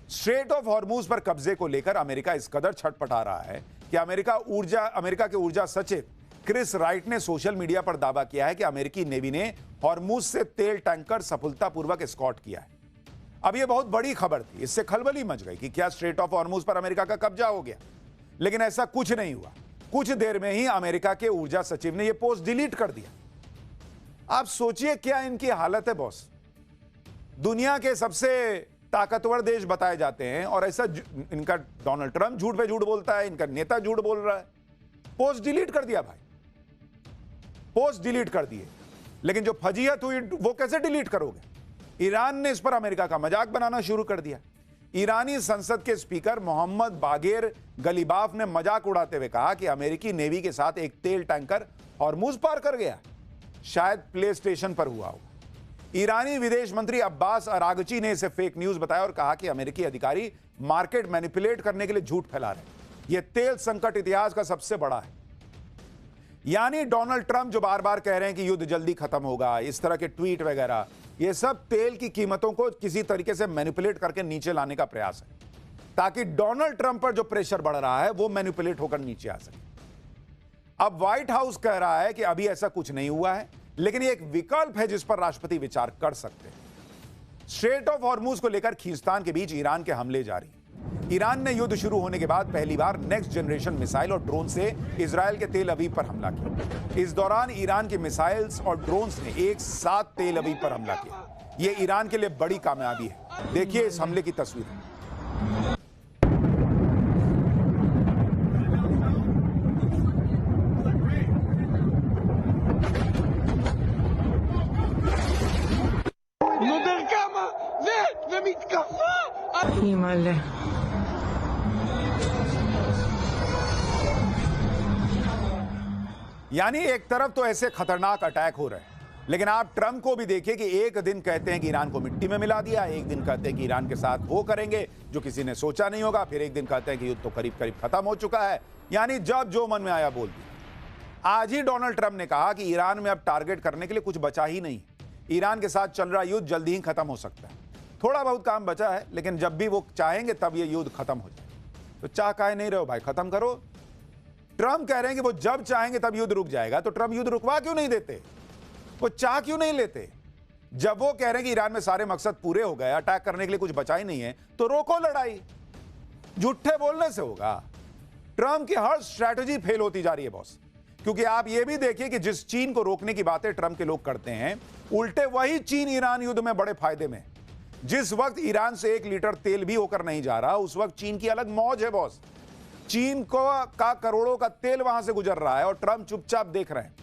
Straight of Hormuz पर कब्जे को लेकर अमेरिका इस कदर छटपटा रहा है कि अमेरिका के ऊर्जा सचिव क्रिस राइट ने सोशल मीडिया पर दावा किया है कि अमेरिकी नेवी ने हॉर्मूज से तेल टैंकर सफलतापूर्वक एस्कॉर्ट किया है। अब यह बहुत बड़ी खबर थी, इससे खलबली मच गई कि क्या स्ट्रेट ऑफ हॉर्मूज पर अमेरिका का कब्जा हो गया, लेकिन ऐसा कुछ नहीं हुआ। कुछ देर में ही अमेरिका के ऊर्जा सचिव ने यह पोस्ट डिलीट कर दिया। आप सोचिए क्या इनकी हालत है बॉस। दुनिया के सबसे ताकतवर देश बताए जाते हैं और ऐसा इनका डोनाल्ड ट्रंप झूठ पे झूठ बोलता है, इनका नेता झूठ बोल रहा है। पोस्ट डिलीट कर दिया भाई, पोस्ट डिलीट कर दिए। लेकिन जो फजीहत हुई वो कैसे डिलीट करोगे? ईरान ने इस पर अमेरिका का मजाक बनाना शुरू कर दिया। ईरानी संसद के स्पीकर मोहम्मद बागेर गलीबाफ ने मजाक उड़ाते हुए कहा कि अमेरिकी नेवी के साथ एक तेल टैंकर हॉर्मूज पार कर गया, शायद प्ले स्टेशन पर हुआ हो। ईरानी विदेश मंत्री अब्बास अरागची ने इसे फेक न्यूज बताया और कहा कि अमेरिकी अधिकारी मार्केट मैनिपुलेट करने के लिए झूठ फैला रहे हैं। यह तेल संकट इतिहास का सबसे बड़ा है। यानी डोनाल्ड ट्रंप जो बार बार कह रहे हैं कि युद्ध जल्दी खत्म होगा, इस तरह के ट्वीट वगैरह, यह सब तेल की कीमतों को किसी तरीके से मैनिपुलेट करके नीचे लाने का प्रयास है, ताकि डोनाल्ड ट्रंप पर जो प्रेशर बढ़ रहा है वो मैनिपुलेट होकर नीचे आ सके। अब व्हाइट हाउस कह रहा है कि अभी ऐसा कुछ नहीं हुआ है, लेकिन यह एक विकल्प है जिस पर राष्ट्रपति विचार कर सकते हैं। स्ट्रेट ऑफ हॉर्मूज को लेकर खींचतान के बीच ईरान के हमले जारी। ईरान ने युद्ध शुरू होने के बाद पहली बार नेक्स्ट जनरेशन मिसाइल और ड्रोन से इजराइल के तेल अवीव पर हमला किया। इस दौरान ईरान की मिसाइल्स और ड्रोन्स ने एक साथ तेल अवीव पर हमला किया। यह ईरान के लिए बड़ी कामयाबी है। देखिए इस हमले की तस्वीर। यानी एक तरफ तो ऐसे खतरनाक अटैक हो रहे हैं, लेकिन आप ट्रंप को भी देखिए कि एक दिन कहते हैं कि ईरान को मिट्टी में मिला दिया, एक दिन कहते हैं कि ईरान के साथ वो करेंगे जो किसी ने सोचा नहीं होगा, फिर एक दिन कहते हैं कि युद्ध तो करीब करीब खत्म हो चुका है। यानी जब जो मन में आया बोल दिया। आज ही डोनाल्ड ट्रंप ने कहा कि ईरान में अब टारगेट करने के लिए कुछ बचा ही नहीं। ईरान के साथ चल रहा युद्ध जल्दी ही खत्म हो सकता है। थोड़ा बहुत काम बचा है, लेकिन जब भी वो चाहेंगे तब ये युद्ध खत्म हो जाए। तो चाह काहे नहीं रहे हो भाई, खत्म करो। ट्रंप कह रहे हैं कि वो जब चाहेंगे तब युद्ध रुक जाएगा, तो ट्रंप युद्ध रुकवा क्यों नहीं देते? वो चाह क्यों नहीं लेते? जब वो कह रहे हैं कि ईरान में सारे मकसद पूरे हो गए, अटैक करने के लिए कुछ बचा ही नहीं है, तो रोको लड़ाई। झूठे बोलने से होगा। ट्रंप की हर स्ट्रैटेजी फेल होती जा रही है बॉस। क्योंकि आप ये भी देखिए कि जिस चीन को रोकने की बातें ट्रंप के लोग करते हैं, उल्टे वही चीन ईरान युद्ध में बड़े फायदे में। जिस वक्त ईरान से 1 लीटर तेल भी होकर नहीं जा रहा, उस वक्त चीन की अलग मौज है बॉस। चीन का करोड़ों का तेल वहां से गुजर रहा है और ट्रंप चुपचाप देख रहे हैं।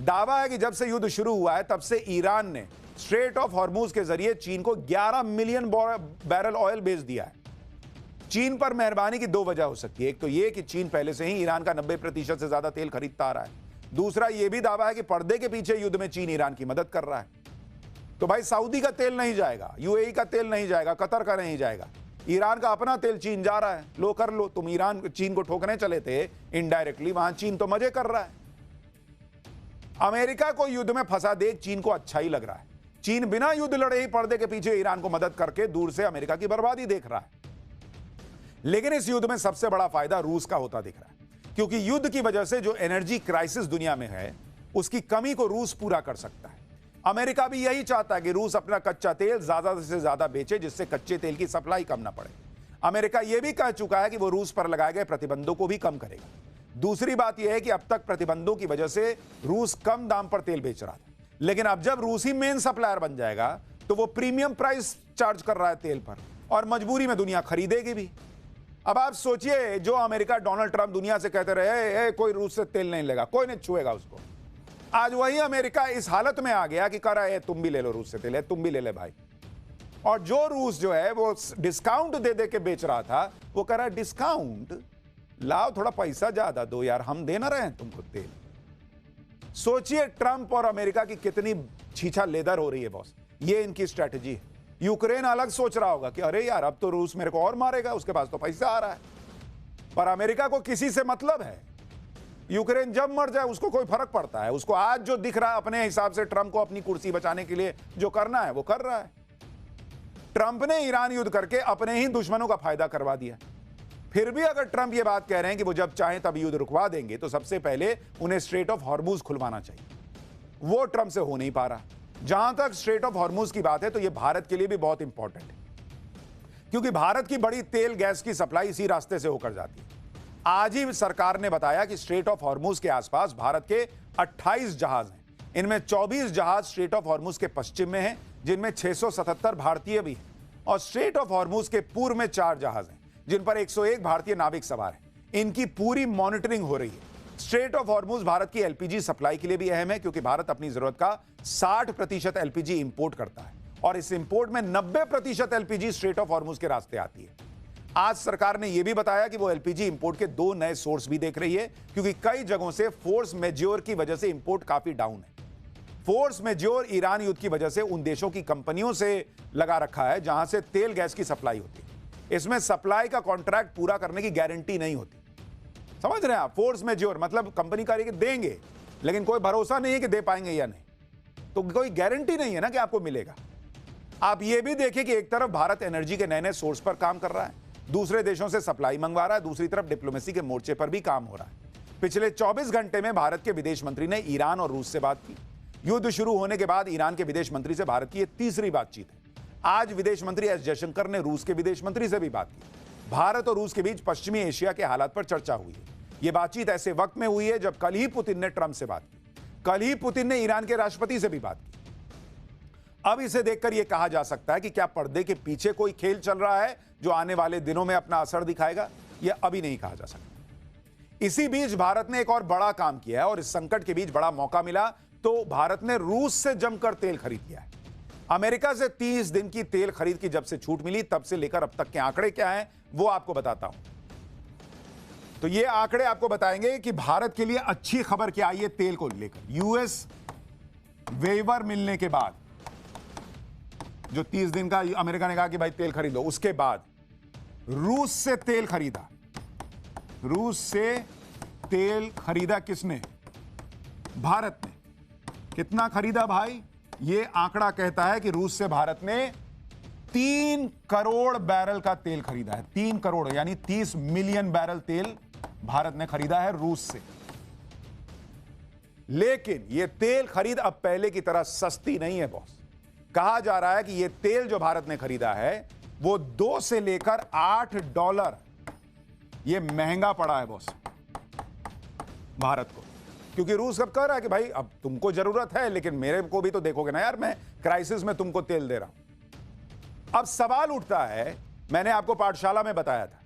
दावा है कि जब से युद्ध शुरू हुआ है तब से ईरान ने स्ट्रेट ऑफ हॉर्मूज के जरिए चीन को 11 मिलियन बैरल ऑयल बेच दिया है। चीन पर मेहरबानी की 2 वजह हो सकती है। एक तो यह कि चीन पहले से ही ईरान का 90% से ज्यादा तेल खरीदता आ रहा है। दूसरा यह भी दावा है कि पर्दे के पीछे युद्ध में चीन ईरान की मदद कर रहा है। तो भाई सऊदी का तेल नहीं जाएगा, यूएई का तेल नहीं जाएगा, कतर का नहीं जाएगा, ईरान का अपना तेल चीन जा रहा है। लो कर लो। तुम ईरान चीन को ठोकने चले थे इनडायरेक्टली, वहां चीन तो मजे कर रहा है। अमेरिका को युद्ध में फंसा देख चीन को अच्छा ही लग रहा है। चीन बिना युद्ध लड़े ही पर्दे के पीछे ईरान को मदद करके दूर से अमेरिका की बर्बादी देख रहा है। लेकिन इस युद्ध में सबसे बड़ा फायदा रूस का होता दिख रहा है, क्योंकि युद्ध की वजह से जो एनर्जी क्राइसिस दुनिया में है उसकी कमी को रूस पूरा कर सकता है। अमेरिका भी यही चाहता है कि रूस अपना कच्चा तेल ज्यादा से ज्यादा बेचे, जिससे कच्चे तेल की सप्लाई कम ना पड़े। अमेरिका यह भी कह चुका है कि वो रूस पर लगाए गए प्रतिबंधों को भी कम करेगा। दूसरी बात यह है कि अब तक प्रतिबंधों की वजह से रूस कम दाम पर तेल बेच रहा था, लेकिन अब जब रूस ही मेन सप्लायर बन जाएगा तो वो प्रीमियम प्राइस चार्ज कर रहा है तेल पर, और मजबूरी में दुनिया खरीदेगी भी। अब आप सोचिए, जो अमेरिका डोनाल्ड ट्रंप दुनिया से कहते रहे कोई रूस से तेल नहीं लेगा, कोई नहीं छुएगा उसको, आज वही अमेरिका इस हालत में आ गया कि कह रहा है तुम भी ले लो रूस से तेल, तुम भी ले ले भाई। और जो रूस जो है वो डिस्काउंट दे दे के बेच रहा था, वो कह रहा है डिस्काउंट लाओ, थोड़ा पैसा ज्यादा दो यार, हम दे ना रहे हैं तुमको तेल। सोचिए ट्रंप और अमेरिका की कितनी छीछा लेदर हो रही है बॉस। ये इनकी स्ट्रैटेजी है। यूक्रेन अलग सोच रहा होगा कि अरे यार अब तो रूस मेरे को और मारेगा, उसके पास तो पैसा आ रहा है। पर अमेरिका को किसी से मतलब है। यूक्रेन जब मर जाए उसको कोई फर्क पड़ता है? उसको आज जो दिख रहा है अपने हिसाब से ट्रंप को अपनी कुर्सी बचाने के लिए जो करना है वो कर रहा है। ट्रंप ने ईरान युद्ध करके अपने ही दुश्मनों का फायदा करवा दिया। फिर भी अगर ट्रंप ये बात कह रहे हैं कि वो जब चाहें तब युद्ध रुकवा देंगे, तो सबसे पहले उन्हें स्ट्रेट ऑफ हॉर्मुज खुलवाना चाहिए। वो ट्रंप से हो नहीं पा रहा। जहां तक स्ट्रेट ऑफ हॉर्मुज की बात है, तो ये भारत के लिए भी बहुत इंपॉर्टेंट है, क्योंकि भारत की बड़ी तेल गैस की सप्लाई इसी रास्ते से होकर जाती है। आज ही सरकार ने बताया कि स्ट्रेट ऑफ हॉर्मुज के आसपास भारत के 28 जहाज हैं। इनमें 24 जहाज स्ट्रेट ऑफ हॉर्मुज के पश्चिम में हैं, जिनमें 677 भारतीय भी हैं, और स्ट्रेट ऑफ हॉर्मुज के पूर्व में 4 जहाज हैं, जिन पर 101 भारतीय नाविक सवार हैं। इनकी पूरी मॉनिटरिंग हो रही है। स्ट्रेट ऑफ हॉर्मुज भारत की एलपीजी सप्लाई के लिए भी अहम है, क्योंकि भारत अपनी जरूरत का 60% एलपीजी इंपोर्ट करता है, और इस इंपोर्ट में 90% एलपीजी स्ट्रेट ऑफ हॉर्मुज के रास्ते आती है। आज सरकार ने यह भी बताया कि वो एलपीजी इंपोर्ट के 2 नए सोर्स भी देख रही है, क्योंकि कई जगहों से फोर्स मेज्योर की वजह से इंपोर्ट काफी डाउन है। फोर्स मेज्योर ईरान युद्ध की वजह से उन देशों की कंपनियों से लगा रखा है जहां से तेल गैस की सप्लाई होती है। इसमें सप्लाई का कॉन्ट्रैक्ट पूरा करने की गारंटी नहीं होती। समझ रहे हैं आप? फोर्स मेज्योर मतलब कंपनी का देंगे, लेकिन कोई भरोसा नहीं है कि दे पाएंगे या नहीं, तो कोई गारंटी नहीं है ना कि आपको मिलेगा। आप ये भी देखिए कि एक तरफ भारत एनर्जी के नए नए सोर्स पर काम कर रहा है, दूसरे देशों से सप्लाई मंगवा रहा है, दूसरी तरफ डिप्लोमेसी के मोर्चे पर भी काम हो रहा है। पिछले 24 घंटे में भारत के विदेश मंत्री ने ईरान और रूस से बात की। युद्ध शुरू होने के बाद ईरान के विदेश मंत्री से भारत की यह तीसरी बातचीत है। आज विदेश मंत्री एस जयशंकर ने रूस के विदेश मंत्री से भी बात की। भारत और रूस के बीच पश्चिमी एशिया के हालात पर चर्चा हुई है। यह बातचीत ऐसे वक्त में हुई है जब कल ही पुतिन ने ट्रंप से बात की, कल ही पुतिन ने ईरान के राष्ट्रपति से भी बात की। अब इसे देखकर यह कहा जा सकता है कि क्या पर्दे के पीछे कोई खेल चल रहा है जो आने वाले दिनों में अपना असर दिखाएगा? यह अभी नहीं कहा जा सकता। इसी बीच भारत ने एक और बड़ा काम किया है, और इस संकट के बीच बड़ा मौका मिला तो भारत ने रूस से जमकर तेल खरीद लिया है। अमेरिका से 30 दिन की तेल खरीद की जब से छूट मिली, तब से लेकर अब तक के आंकड़े क्या हैं वो आपको बताता हूं। तो ये आंकड़े आपको बताएंगे कि भारत के लिए अच्छी खबर क्या आई है तेल को लेकर। यूएस वेवर मिलने के बाद, जो 30 दिन का अमेरिका ने कहा कि भाई तेल खरीदो, उसके बाद रूस से तेल खरीदा। रूस से तेल खरीदा किसने? भारत ने। कितना खरीदा भाई? यह आंकड़ा कहता है कि रूस से भारत ने 3 करोड़ बैरल का तेल खरीदा है। 3 करोड़ यानी 30 मिलियन बैरल तेल भारत ने खरीदा है रूस से। लेकिन यह तेल खरीद अब पहले की तरह सस्ती नहीं है बॉस। कहा जा रहा है कि यह तेल जो भारत ने खरीदा है वो 2 से लेकर $8 यह महंगा पड़ा है बॉस भारत को, क्योंकि रूस अब कह रहा है कि भाई अब तुमको जरूरत है, लेकिन मेरे को भी तो देखोगे ना यार, मैं क्राइसिस में तुमको तेल दे रहा हूं। अब सवाल उठता है, मैंने आपको पाठशाला में बताया था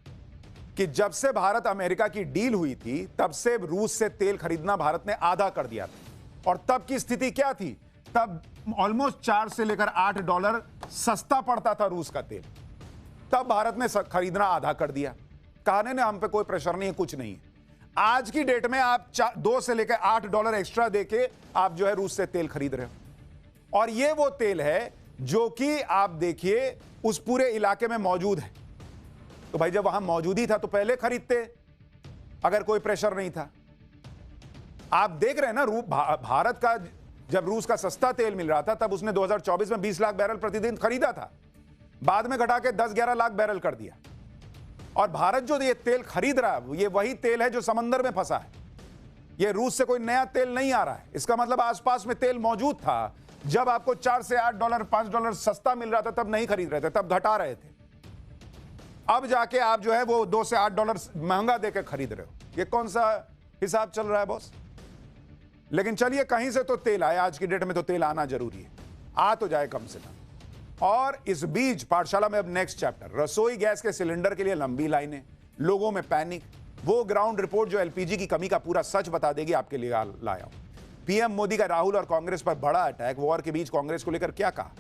कि जब से भारत अमेरिका की डील हुई थी, तब से रूस से तेल खरीदना भारत ने आधा कर दिया था। और तब की स्थिति क्या थी? तब ऑलमोस्ट 4 से लेकर $8 सस्ता पड़ता था रूस का तेल। तब भारत ने खरीदना आधा कर दिया। कहने ने हम पे कोई प्रेशर नहीं है, कुछ नहीं है। आज की डेट में आप 2 से लेकर $8 एक्स्ट्रा देके आप जो है रूस से तेल खरीद रहे हो, और ये वो तेल है जो कि आप देखिए उस पूरे इलाके में मौजूद है। तो भाई जब वहां मौजूद ही था तो पहले खरीदते, अगर कोई प्रेशर नहीं था। आप देख रहे हैं ना, भारत का जब रूस का सस्ता तेल मिल रहा था, तब उसने 2024 में 20 लाख बैरल प्रतिदिन खरीदा था, बाद में घटा के 10-11 लाख बैरल कर दिया। और भारत जो ये तेल खरीद रहा है, ये वही तेल है जो समंदर में फंसा है। ये रूस से कोई नया तेल नहीं आ रहा है। इसका मतलब आसपास में तेल मौजूद था। जब आपको 4 से $8, $5 सस्ता मिल रहा था, तब नहीं खरीद रहे थे, तब घटा रहे थे। अब जाके आप जो है वो 2 से $8 महंगा देकर खरीद रहे हो। ये कौन सा हिसाब चल रहा है बॉस? लेकिन चलिए, कहीं से तो तेल आए। आज की डेट में तो तेल आना जरूरी है, आ तो जाए कम से कम। और इस बीच पाठशाला में अब नेक्स्ट चैप्टर, रसोई गैस के सिलेंडर के लिए लंबी लाइनें, लोगों में पैनिक। वो ग्राउंड रिपोर्ट जो एलपीजी की कमी का पूरा सच बता देगी, आपके लिए लाया हूं। पीएम मोदी का राहुल और कांग्रेस पर बड़ा अटैक। वॉर के बीच कांग्रेस को लेकर क्या कहा?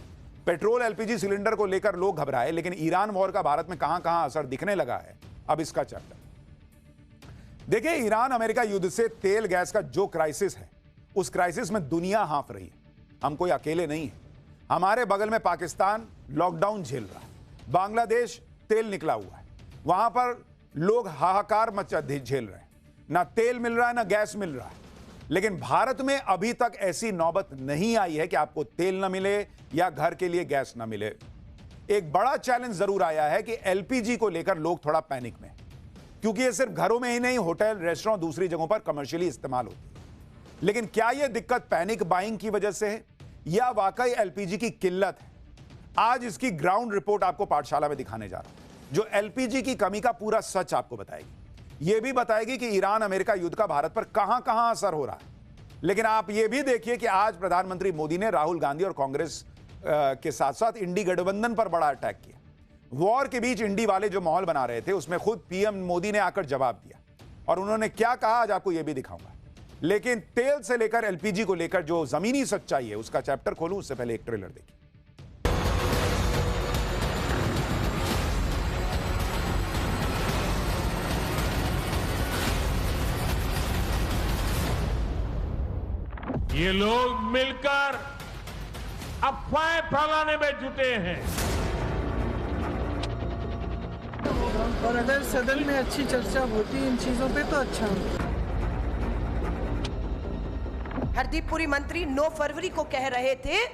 पेट्रोल एलपीजी सिलेंडर को लेकर लोग घबराए, लेकिन ईरान वॉर का भारत में कहां कहां असर दिखने लगा है, अब इसका चैप्टर देखिए। ईरान अमेरिका युद्ध से तेल गैस का जो क्राइसिस है, उस क्राइसिस में दुनिया हाँफ रही है। हम कोई अकेले नहीं है। हमारे बगल में पाकिस्तान लॉकडाउन झेल रहा है, बांग्लादेश तेल निकला हुआ है, वहां पर लोग हाहाकार मचा झेल रहे हैं। ना तेल मिल रहा है, ना गैस मिल रहा है। लेकिन भारत में अभी तक ऐसी नौबत नहीं आई है कि आपको तेल ना मिले या घर के लिए गैस ना मिले। एक बड़ा चैलेंज जरूर आया है कि एलपीजी को लेकर लोग थोड़ा पैनिक में, क्योंकि ये सिर्फ घरों में ही नहीं, होटल, रेस्टोरेंट, दूसरी जगहों पर कमर्शियली इस्तेमाल होती है। लेकिन क्या यह दिक्कत पैनिक बाइंग की वजह से है या वाकई एलपीजी की किल्लत है? आज इसकी ग्राउंड रिपोर्ट आपको पाठशाला में दिखाने जा रहा हूं, जो एलपीजी की कमी का पूरा सच आपको बताएगी। यह भी बताएगी कि ईरान अमेरिका युद्ध का भारत पर कहां कहां असर हो रहा है। लेकिन आप यह भी देखिए कि आज प्रधानमंत्री मोदी ने राहुल गांधी और कांग्रेस के साथ साथ इंडी गठबंधन पर बड़ा अटैक किया। वॉर के बीच इंडी वाले जो माहौल बना रहे थे, उसमें खुद पीएम मोदी ने आकर जवाब दिया, और उन्होंने क्या कहा आज आपको यह भी दिखाऊंगा। लेकिन तेल से लेकर एलपीजी को लेकर जो जमीनी सच्चाई है, उसका चैप्टर खोलूं उससे पहले एक ट्रेलर देखिए। ये लोग मिलकर अफवाहें फैलाने में जुटे हैं, और अगर सदन में अच्छी चर्चा होती इन चीजों पे तो अच्छा होता। हरदीप पुरी मंत्री 9 फरवरी को कह रहे थे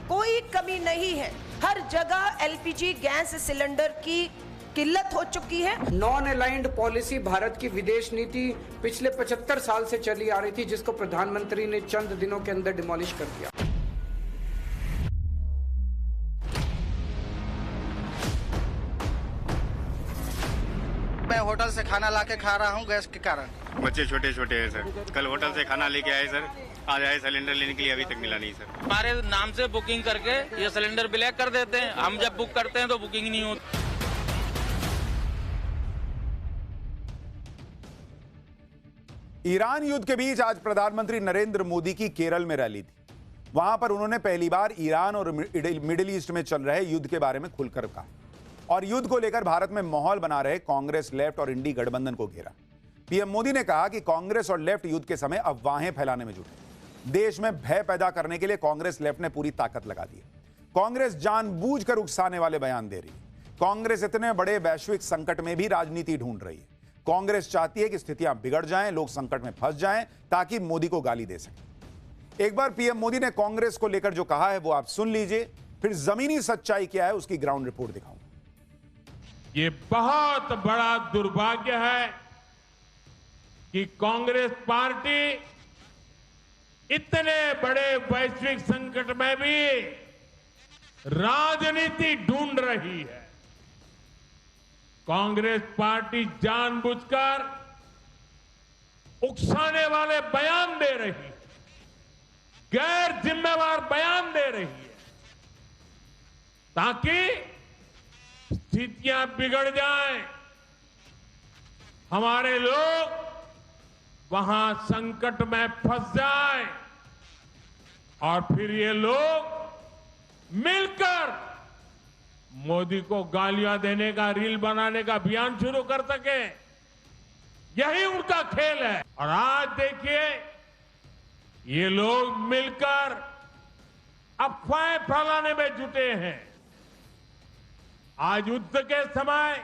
कोई कमी नहीं है, हर जगह एलपीजी गैस सिलेंडर की किल्लत हो चुकी है। नॉन अलाइंड पॉलिसी भारत की विदेश नीति पिछले 75 साल से चली आ रही थी, जिसको प्रधानमंत्री ने चंद दिनों के अंदर डिमोलिश कर दिया। मैं होटल से खाना लाके खा रहा हूँ गैस के कारण। बच्चे छोटे छोटे हैं सर, कल होटल से खाना लेके आए सर, आज आए सिलेंडर लेने के लिए, अभी तक मिला नहीं सर। हमारे नाम से बुकिंग करके ये सिलेंडर ब्लैक कर देते हैं, हम जब बुक करते हैं तो बुकिंग नहीं होती। ईरान युद्ध के बीच आज प्रधानमंत्री नरेंद्र मोदी की केरल में रैली थी। वहां पर उन्होंने पहली बार ईरान और मिडिल ईस्ट में चल रहे युद्ध के बारे में खुलकर कहा, और युद्ध को लेकर भारत में माहौल बना रहे कांग्रेस, लेफ्ट और इंडी गठबंधन को घेरा। पीएम मोदी ने कहा कि कांग्रेस और लेफ्ट युद्ध के समय अफवाहें फैलाने में जुटे। देश में भय पैदा करने के लिए कांग्रेस, लेफ्ट ने पूरी ताकत लगा दी है। कांग्रेस जानबूझकर उकसाने वाले बयान दे रही है। कांग्रेस इतने बड़े वैश्विक संकट में भी राजनीति ढूंढ रही है। कांग्रेस चाहती है कि स्थितियां बिगड़ जाएं, लोग संकट में फंस जाएं, ताकि मोदी को गाली दे सकें। एक बार पीएम मोदी ने कांग्रेस को लेकर जो कहा है वो आप सुन लीजिए, फिर जमीनी सच्चाई क्या है उसकी ग्राउंड रिपोर्ट दिखाऊंगा। ये बहुत बड़ा दुर्भाग्य है कि कांग्रेस पार्टी इतने बड़े वैश्विक संकट में भी राजनीति ढूंढ रही है। कांग्रेस पार्टी जानबूझकर उकसाने वाले बयान दे रही है, गैर जिम्मेवार बयान दे रही है, ताकि स्थितियां बिगड़ जाएं, हमारे लोग वहां संकट में फंस जाएं, और फिर ये लोग मिलकर मोदी को गालियां देने का, रील बनाने का अभियान शुरू कर सके। यही उनका खेल है। और आज देखिए, ये लोग मिलकर अफवाहें फैलाने में जुटे हैं। आज युद्ध के समय,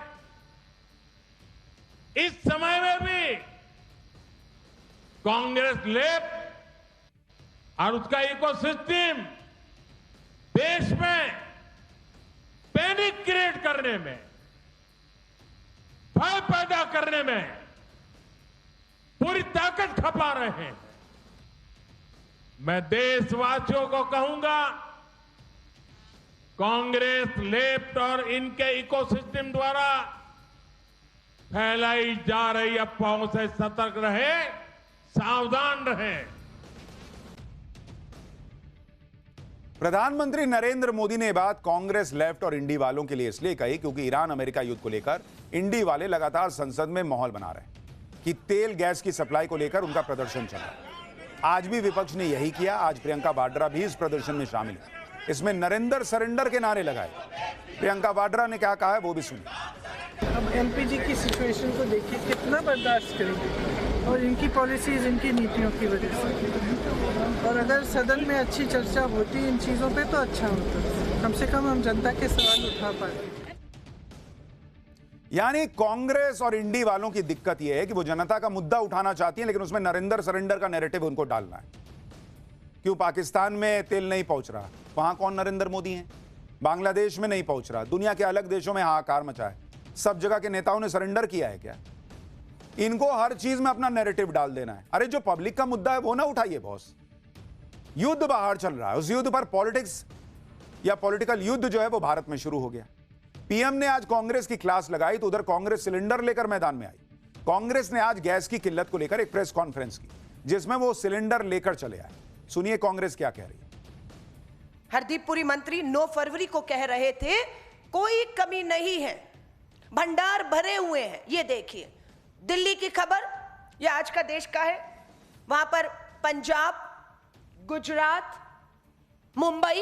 इस समय में भी कांग्रेस, लेफ्ट और उसका इकोसिस्टम देश में पैनिक क्रिएट करने में, भय पैदा करने में पूरी ताकत खपा रहे हैं। मैं देशवासियों को कहूंगा, कांग्रेस, लेफ्ट और इनके इकोसिस्टम द्वारा फैलाई जा रही अफवाहों से सतर्क रहे, सावधान रहे। प्रधानमंत्री नरेंद्र मोदी ने ये बात कांग्रेस, लेफ्ट और इंडी वालों के लिए इसलिए कही क्योंकि ईरान अमेरिका युद्ध को लेकर इंडी वाले लगातार संसद में माहौल बना रहे हैं कि तेल गैस की सप्लाई को लेकर उनका प्रदर्शन चल रहा है। आज भी विपक्ष ने यही किया। आज प्रियंका वाड्रा भी इस प्रदर्शन में शामिल है। इसमें नरेंद्र सरेंडर के नारे लगाए। प्रियंका वाड्रा ने क्या कहा है वो भी सुनिए। अब एलपीजी की सिचुएशन को देखिए, कितना बर्दाश्त करेंगे, और इनकी पॉलिसीज, इनकी नीतियों की वजह से। और अगर सदन में अच्छी चर्चा होती इन चीज़ों पे तो अच्छा होता, कम से कम हम जनता के सवाल उठा पाते। यानी कांग्रेस और इंडी वालों की दिक्कत यह है कि वो जनता का मुद्दा उठाना चाहती है, लेकिन उसमें नरेंद्र सरेंडर का नैरेटिव उनको डालना है। क्यों पाकिस्तान में तेल नहीं पहुंच रहा, वहां कौन नरेंद्र मोदी हैं? बांग्लादेश में नहीं पहुंच रहा, दुनिया के अलग देशों में हाहाकार मचा है, सब जगह के नेताओं ने सरेंडर किया है क्या? इनको हर चीज में अपना नैरेटिव डाल देना है। अरे जो पब्लिक का मुद्दा है वो ना उठाइए बॉस। युद्ध बाहर चल रहा है, उस युद्ध पर पॉलिटिक्स या पॉलिटिकल युद्ध जो है वो भारत में शुरू हो गया। पीएम ने आज कांग्रेस की क्लास लगाई तो उधर कांग्रेस सिलेंडर लेकर मैदान में आई। कांग्रेस ने आज गैस की किल्लत को लेकर एक प्रेस कॉन्फ्रेंस की जिसमें वो सिलेंडर लेकर चले आए। सुनिए कांग्रेस क्या कह रही है। हरदीप पुरी मंत्री 9 फरवरी को कह रहे थे कोई कमी नहीं है, भंडार भरे हुए हैं। ये देखिए दिल्ली की खबर, ये आज का देश का है, वहां पर पंजाब, गुजरात, मुंबई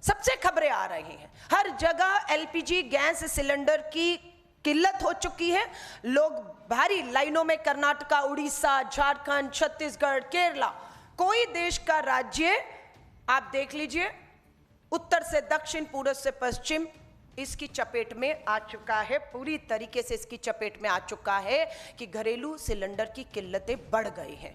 सबसे खबरें आ रही हैं। हर जगह एलपीजी गैस सिलेंडर की किल्लत हो चुकी है। लोग भारी लाइनों में कर्नाटका, उड़ीसा, झारखंड, छत्तीसगढ़, केरला, कोई देश का राज्य आप देख लीजिए, उत्तर से दक्षिण, पूर्व से पश्चिम इसकी चपेट में आ चुका है, पूरी तरीके से इसकी चपेट में आ चुका है कि घरेलू सिलेंडर की किल्लतें बढ़ गई हैं।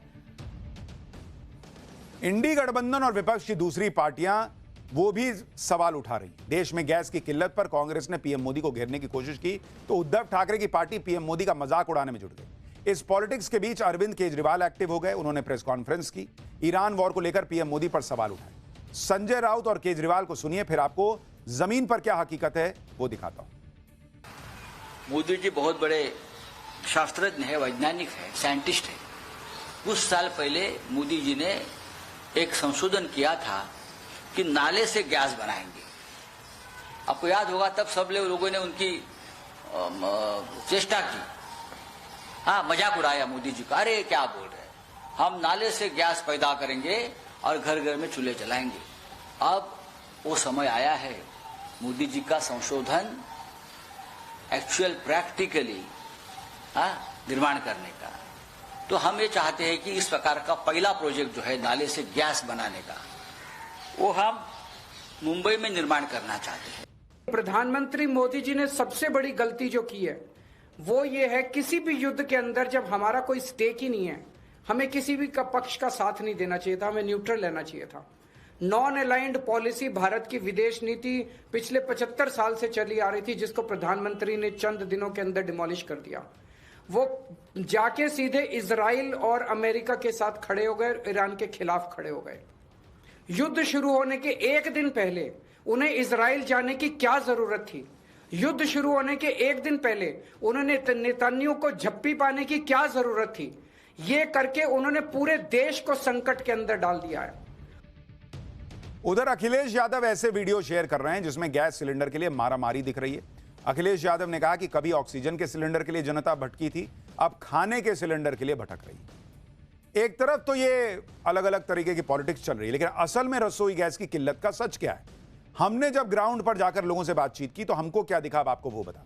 इंडी गठबंधन और विपक्ष की दूसरी पार्टियां वो भी सवाल उठा रही। देश में गैस की किल्लत पर कांग्रेस ने पीएम मोदी को घेरने की कोशिश की तो उद्धव ठाकरे की पार्टी पीएम मोदी का मजाक उड़ाने में जुट गई। इस पॉलिटिक्स के बीच अरविंद केजरीवाल एक्टिव हो गए। उन्होंने प्रेस कॉन्फ्रेंस की, ईरान वॉर को लेकर पीएम मोदी पर सवाल उठाए। संजय राउत और केजरीवाल को सुनिए, फिर आपको जमीन पर क्या हकीकत है वो दिखाता हूं। मोदी जी बहुत बड़े शास्त्रज्ञ है, वैज्ञानिक है, साइंटिस्ट है। कुछ साल पहले मोदी जी ने एक संशोधन किया था कि नाले से गैस बनाएंगे। आपको याद होगा तब सब लोगों ने उनकी चेष्टा की, हाँ मजाक उड़ाया मोदी जी का, अरे क्या बोल रहे हैं, हम नाले से गैस पैदा करेंगे और घर घर में चूल्हे जलाएंगे। अब वो समय आया है मोदी जी का संशोधन एक्चुअल प्रैक्टिकली निर्माण करने का। तो हम ये चाहते हैं कि इस प्रकार का पहला प्रोजेक्ट जो है नाले से गैस बनाने का, वो हम मुंबई में निर्माण करना चाहते हैं। प्रधानमंत्री मोदी जी ने सबसे बड़ी गलती जो की है वो ये है, किसी भी युद्ध के अंदर जब हमारा कोई स्टेक ही नहीं है, हमें किसी भी का पक्ष का साथ नहीं देना चाहिए था, हमें न्यूट्रल लेना चाहिए था। नॉन अलाइंड पॉलिसी भारत की विदेश नीति पिछले 75 साल से चली आ रही थी, जिसको प्रधानमंत्री ने चंद दिनों के अंदर डिमोलिश कर दिया। वो जाके सीधे इजराइल और अमेरिका के साथ खड़े हो गए, ईरान के खिलाफ खड़े हो गए। युद्ध शुरू होने के एक दिन पहले उन्हें इजराइल जाने की क्या जरूरत थी? युद्ध शुरू होने के एक दिन पहले उन्होंने नेतन्याहू को झप्पी पाने की क्या जरूरत थी? ये करके उन्होंने पूरे देश को संकट के अंदर डाल दिया है। उधर अखिलेश यादव ऐसे वीडियो शेयर कर रहे हैं जिसमें गैस सिलेंडर के लिए मारामारी दिख रही है। अखिलेश यादव ने कहा कि कभी ऑक्सीजन के सिलेंडर के लिए जनता भटकी थी, अब खाने के सिलेंडर के लिए भटक रही है। एक तरफ तो ये अलग अलग तरीके की पॉलिटिक्स चल रही है, लेकिन असल में रसोई गैस की किल्लत का सच क्या है? हमने जब ग्राउंड पर जाकर लोगों से बातचीत की तो हमको क्या दिखा, अब आपको वो बता।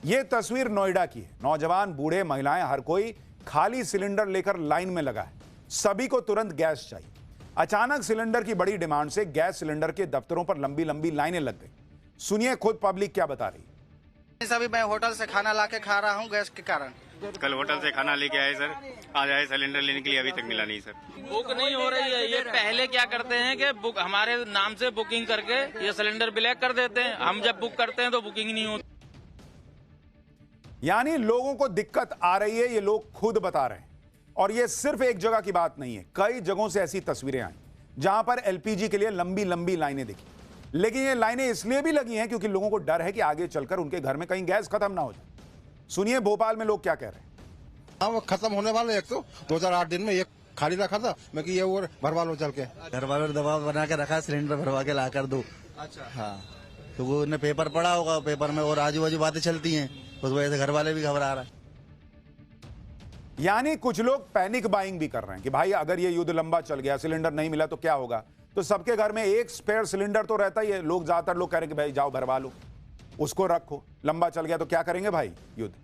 ये तस्वीर नोएडा की है। नौजवान, बूढ़े, महिलाएं, हर कोई खाली सिलेंडर लेकर लाइन में लगा है। सभी को तुरंत गैस चाहिए। अचानक सिलेंडर की बड़ी डिमांड से गैस सिलेंडर के दफ्तरों पर लंबी लंबी लाइनें लग गई। सुनिए खुद पब्लिक क्या बता रही है। अभी मैं होटल से खाना लाके खा रहा हूँ गैस के कारण। कल होटल से खाना लेके आए सर, आज आए सिलेंडर लेने के लिए, अभी तक मिला नहीं सर। बुक नहीं हो रही है। ये पहले क्या करते हैं कि बुक हमारे नाम से बुकिंग करके ये सिलेंडर ब्लैक कर देते हैं। हम जब बुक करते हैं तो बुकिंग नहीं होती। यानी लोगों को दिक्कत आ रही है, ये लोग खुद बता रहे हैं। और ये सिर्फ एक जगह की बात नहीं है, कई जगहों से ऐसी तस्वीरें आई जहां पर एलपीजी के लिए लंबी लंबी लाइनें दिखी। लेकिन ये लाइनें इसलिए भी लगी हैं क्योंकि लोगों को डर है कि आगे चलकर उनके घर में कहीं गैस खत्म ना हो जाए। सुनिए भोपाल में लोग क्या कह रहे हैं। हाँ वो खत्म होने वाले, एक तो 2008 दिन में एक खाली रखा था, मैं कि ये और भरवा लो चल के। घर वालों ने दबाव बना के रखा, सिलेंडर भरवा के ला कर दो। अच्छा हाँ, तो वो उन्हें पेपर पढ़ा होगा, पेपर में और आजू बाजू बातें चलती हैं, उस वजह से घर वाले भी घबरा रहे हैं। यानी कुछ लोग पैनिक बाइंग भी कर रहे हैं कि भाई अगर ये युद्ध लंबा चल गया, सिलेंडर नहीं मिला तो क्या होगा। तो सबके घर में एक स्पेयर सिलेंडर तो रहता ही है। लोग ज्यादातर लोग कह रहे हैं कि भाई जाओ भरवा लो, उसको रखो, लंबा चल गया तो क्या करेंगे भाई युद्ध।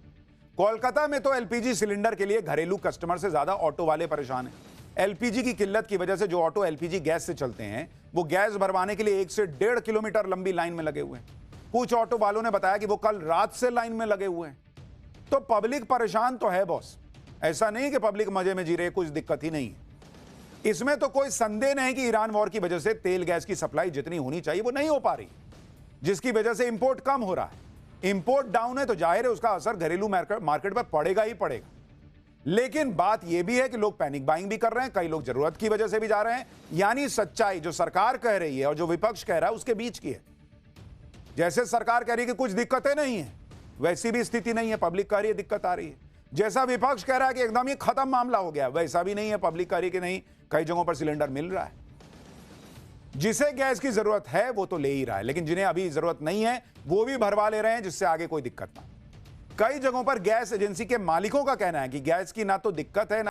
कोलकाता में तो एलपीजी सिलेंडर के लिए घरेलू कस्टमर से ज्यादा ऑटो वाले परेशान हैं। एलपीजी की किल्लत की वजह से जो ऑटो एलपीजी गैस से चलते हैं वो गैस भरवाने के लिए 1 से 1.5 किलोमीटर लंबी लाइन में लगे हुए हैं। कुछ ऑटो वालों ने बताया कि वो कल रात से लाइन में लगे हुए हैं। तो पब्लिक परेशान तो है बॉस, ऐसा नहीं कि पब्लिक मजे में जी रही, कुछ दिक्कत ही नहीं है। इसमें तो कोई संदेह नहीं कि ईरान वॉर की वजह से तेल गैस की सप्लाई जितनी होनी चाहिए वो नहीं हो पा रही। जिसकी वजह से इंपोर्ट कम हो रहा है। इंपोर्ट डाउन है तो जाहिर है उसका असर घरेलू मार्केट पर पड़ेगा ही पड़ेगा। लेकिन बात यह भी है कि लोग पैनिक बाइंग भी कर रहे हैं, कई लोग जरूरत की वजह से भी जा रहे हैं। यानी सच्चाई जो सरकार कह रही है और जो विपक्ष कह रहा है उसके बीच की है। जैसे सरकार कह रही है कि कुछ दिक्कतें नहीं है, वैसी भी स्थिति नहीं है, पब्लिक कह रही है दिक्कत आ रही है। जैसा विपक्ष कह रहा है कि एकदम ये खत्म मामला हो गया, वैसा भी नहीं है, पब्लिक कह रही है कि नहीं कई जगहों पर सिलेंडर मिल रहा है। जिसे गैस की जरूरत है वो तो ले ही रहा है, लेकिन जिन्हें अभी जरूरत नहीं है वो भी भरवा ले रहे हैं, जिससे आगे कोई दिक्कत ना। कई जगहों पर गैस एजेंसी के मालिकों का कहना है कि गैस की ना तो दिक्कत है ना